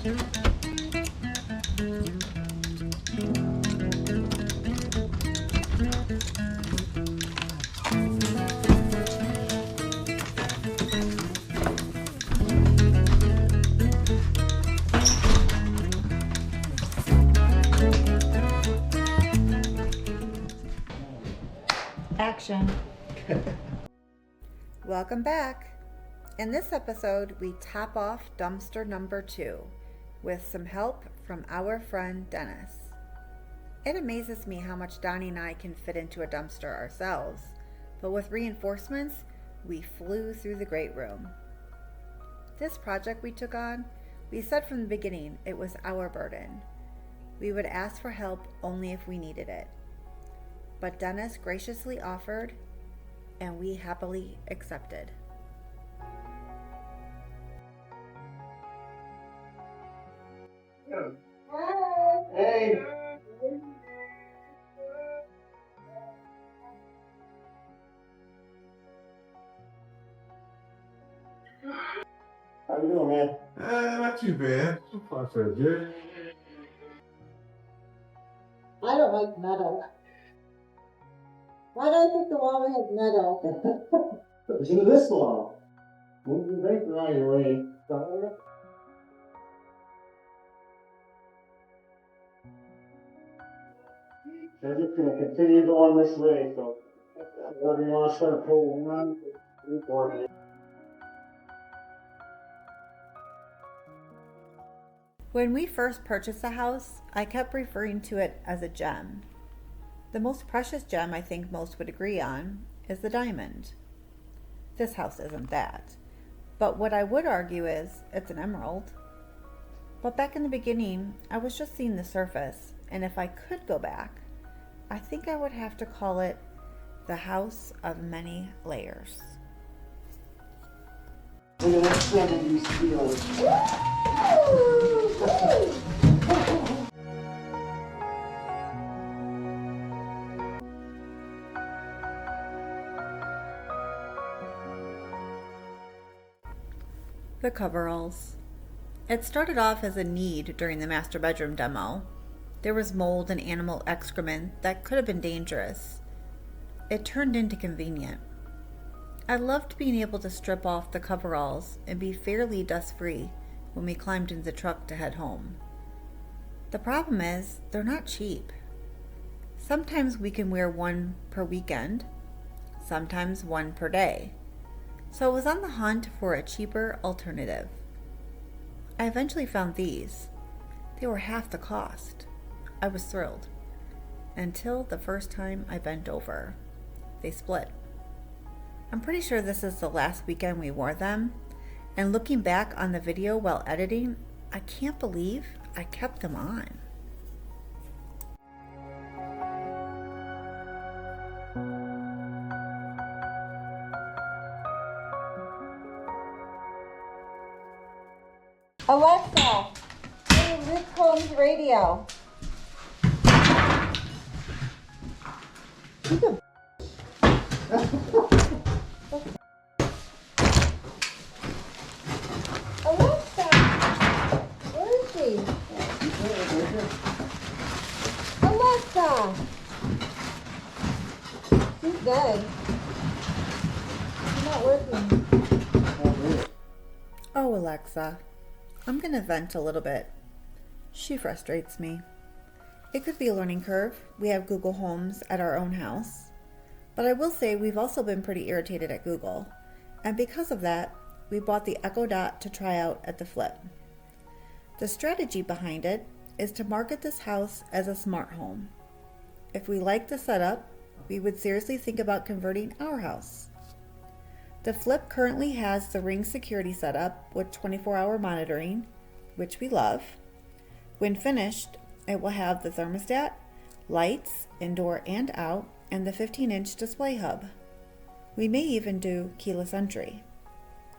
Action. Welcome back. In this episode, we top off dumpster number 2 with some help from our friend Dennis. It amazes me how much Donnie and I can fit into a dumpster ourselves, but with reinforcements, we flew through the great room. This project we took on, we said from the beginning it was our burden. We would ask for help only if we needed it. But Dennis graciously offered, and we happily accepted. Hey. How you doing, man? Not too bad. So far, so good. I don't like metal. Why do I think the wall has metal? Listen to this wall. Move your vapor out of your way. Says it's going to continue going this way, so whatever you want to start pulling on, report it. When we first purchased the house, I kept referring to it as a gem. The most precious gem I think most would agree on is the diamond. This house isn't that, but what I would argue is it's an emerald. But back in the beginning, I was just seeing the surface, and if I could go back, I think I would have to call it the house of many layers. Look at that 70s feel. The coveralls. It started off as a need during the master bedroom demo. There was mold and animal excrement that could have been dangerous. It turned into convenient. I loved being able to strip off the coveralls and be fairly dust-free when we climbed into the truck to head home. The problem is, they're not cheap. Sometimes we can wear one per weekend, sometimes one per day. So I was on the hunt for a cheaper alternative. I eventually found these. They were half the cost. I was thrilled. Until the first time I bent over. They split. I'm pretty sure this is the last weekend we wore them, and looking back on the video while editing, I can't believe I kept them on. Alexa, play Rick Combs radio. Alexa, where is she? Alexa, she's dead. She's not working. Oh, Alexa, I'm gonna vent a little bit. She frustrates me. It could be a learning curve. We have Google Homes at our own house. But I will say we've also been pretty irritated at Google. And because of that, we bought the Echo Dot to try out at the flip. The strategy behind it is to market this house as a smart home. If we like the setup, we would seriously think about converting our house. The flip currently has the Ring security setup with 24-hour monitoring, which we love. When finished, it will have the thermostat, lights, indoor and out, and the 15-inch display hub. We may even do keyless entry.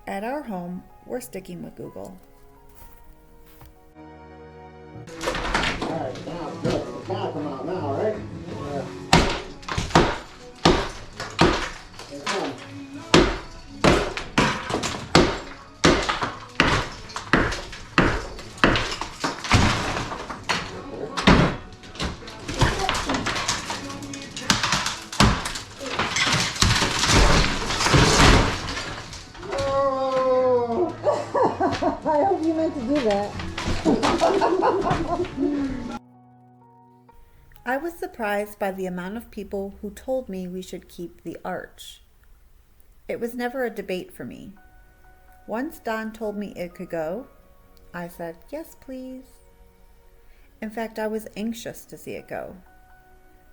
At our home, we're sticking with Google. Alright, now it's good. It's gotta come out now, right? Here it comes. I hope you meant to do that. I was surprised by the amount of people who told me we should keep the arch. It was never a debate for me. Once Don told me it could go, I said, yes, please. In fact, I was anxious to see it go.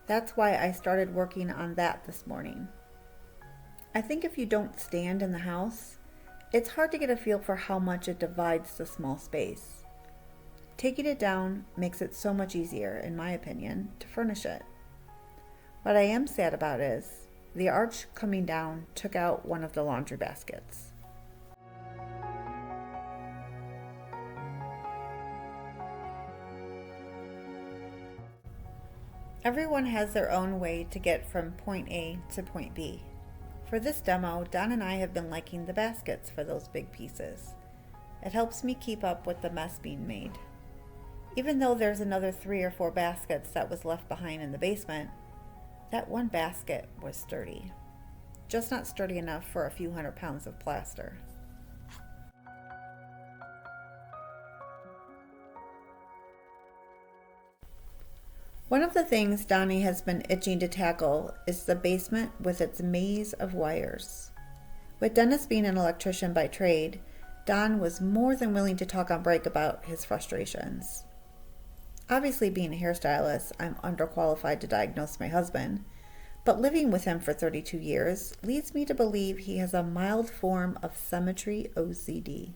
That's why I started working on that this morning. I think if you don't stand in the house, it's hard to get a feel for how much it divides the small space. Taking it down makes it so much easier, in my opinion, to furnish it. What I am sad about is the arch coming down took out one of the laundry baskets. Everyone has their own way to get from point A to point B. For this demo, Don and I have been liking the baskets for those big pieces. It helps me keep up with the mess being made. Even though there's another 3 or 4 baskets that was left behind in the basement, that one basket was sturdy. Just not sturdy enough for a few 100 pounds of plaster. One of the things Donnie has been itching to tackle is the basement with its maze of wires. With Dennis being an electrician by trade, Don was more than willing to talk on break about his frustrations. Obviously, being a hairstylist, I'm underqualified to diagnose my husband, but living with him for 32 years leads me to believe he has a mild form of symmetry OCD.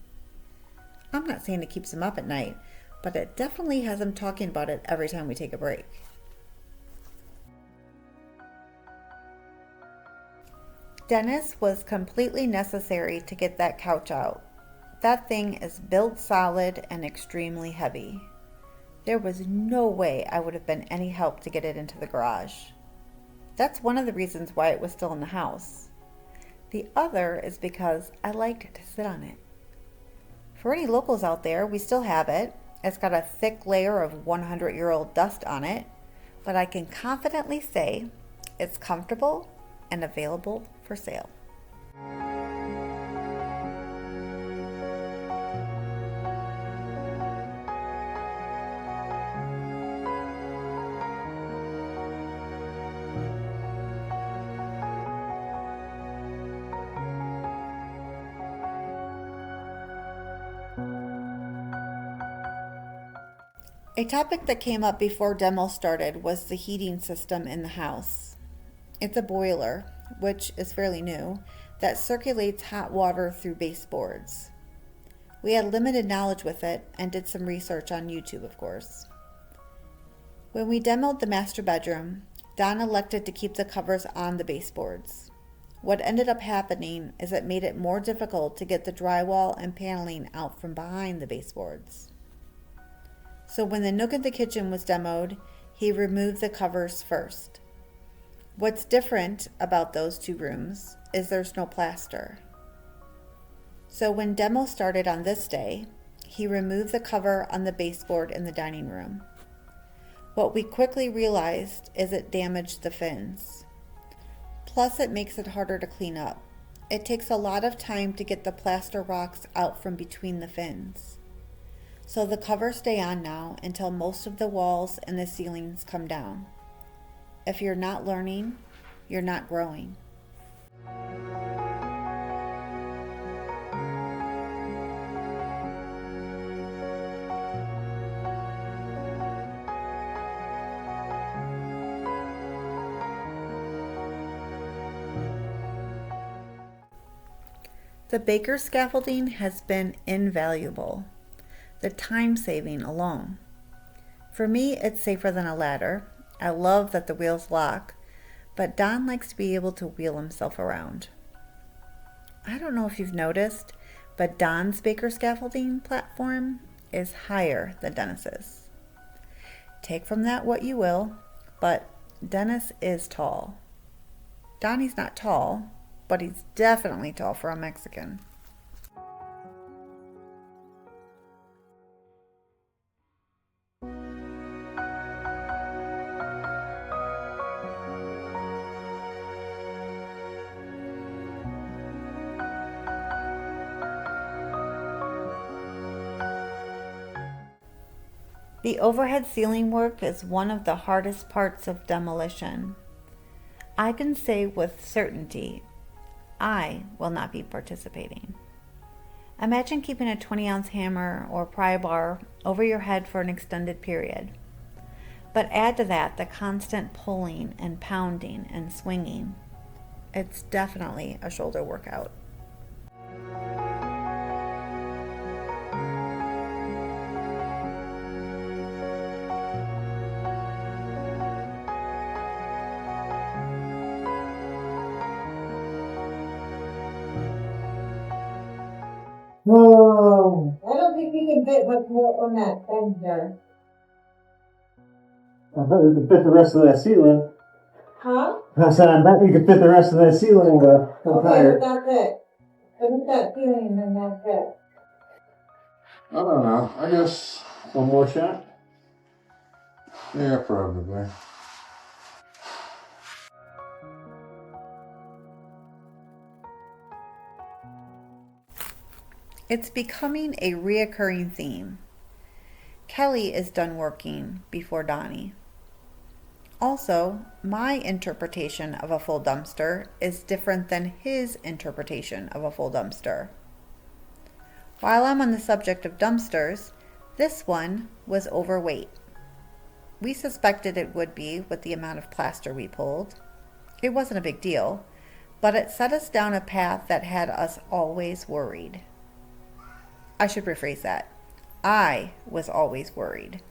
I'm not saying it keeps him up at night, but it definitely has him talking about it every time we take a break. Dennis was completely necessary to get that couch out. That thing is built solid and extremely heavy. There was no way I would have been any help to get it into the garage. That's one of the reasons why it was still in the house. The other is because I liked to sit on it. For any locals out there, we still have it. It's got a thick layer of 100-year-old dust on it, but I can confidently say it's comfortable and available for sale. A topic that came up before demo started was the heating system in the house. It's a boiler, which is fairly new, that circulates hot water through baseboards. We had limited knowledge with it and did some research on YouTube, of course. When we demoed the master bedroom, Don elected to keep the covers on the baseboards. What ended up happening is it made it more difficult to get the drywall and paneling out from behind the baseboards. So when the nook in the kitchen was demoed, he removed the covers first. What's different about those 2 rooms is there's no plaster. So when demo started on this day, he removed the cover on the baseboard in the dining room. What we quickly realized is it damaged the fins. Plus it makes it harder to clean up. It takes a lot of time to get the plaster rocks out from between the fins. So the covers stay on now until most of the walls and the ceilings come down. If you're not learning, you're not growing. The baker scaffolding has been invaluable. The time saving alone. For me, it's safer than a ladder. I love that the wheels lock, but Don likes to be able to wheel himself around. I don't know if you've noticed, but Don's baker scaffolding platform is higher than Dennis's. Take from that what you will, but Dennis is tall. Donnie's not tall, but he's definitely tall for a Mexican. The overhead ceiling work is one of the hardest parts of demolition. I can say with certainty, I will not be participating. Imagine keeping a 20-ounce hammer or pry bar over your head for an extended period. But add to that the constant pulling and pounding and swinging. It's definitely a shoulder workout. Oh, I don't think you can fit much more on that thing there. I bet we could fit the rest of that ceiling. Huh? I said, I bet we could fit the rest of that ceiling, but I'm Okay, but tired. that's it. Finish that ceiling and that's it. I don't know. I guess. One more shot? Yeah, probably. It's becoming a reoccurring theme. Kelly is done working before Donnie. Also, my interpretation of a full dumpster is different than his interpretation of a full dumpster. While I'm on the subject of dumpsters, this one was overweight. We suspected it would be with the amount of plaster we pulled. It wasn't a big deal, but it set us down a path that had us always worried. I should rephrase that. I was always worried.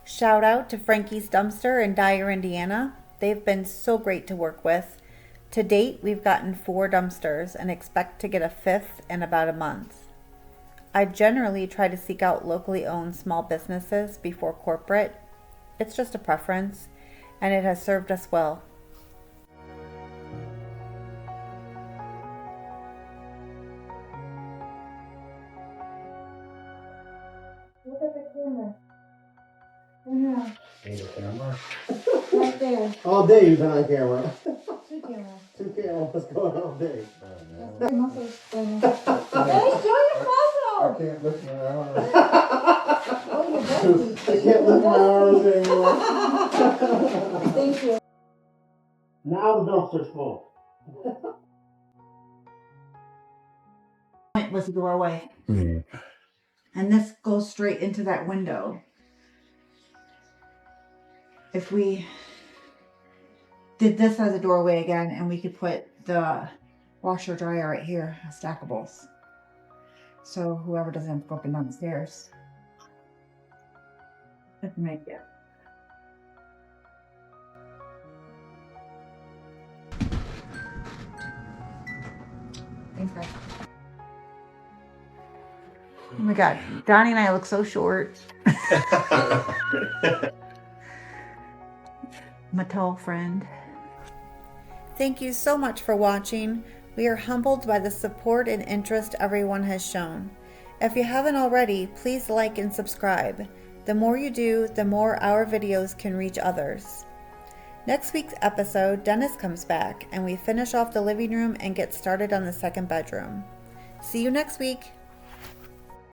Shout out to Frankie's Dumpster in Dyer, Indiana. They've been so great to work with. To date, we've gotten 4 dumpsters and expect to get a 5th in about a month. I generally try to seek out locally owned small businesses before corporate. It's just a preference, and it has served us well. Look at the camera. Yeah, Need a camera? right there. All day you've been on camera. 2 cameras. 2 cameras going all day. Your muscles spinning. Hey, show your I muscles! can't lift my arms. Oh, your butt. I can't lift my arms anymore. Thank you. Now the dumpster's full. Was the doorway, Yeah. and this goes straight into that window. If we did this as a doorway again, and we could put the washer dryer right here, stackables. So whoever doesn't have to go up and down the stairs. That can make it. Thanks, guys. Oh my god, Donnie and I look so short. My tall friend. Thank you so much for watching. We are humbled by the support and interest everyone has shown. If you haven't already, please like and subscribe. The more you do, the more our videos can reach others. Next week's episode, Dennis comes back and we finish off the living room and get started on the second bedroom. See you next week.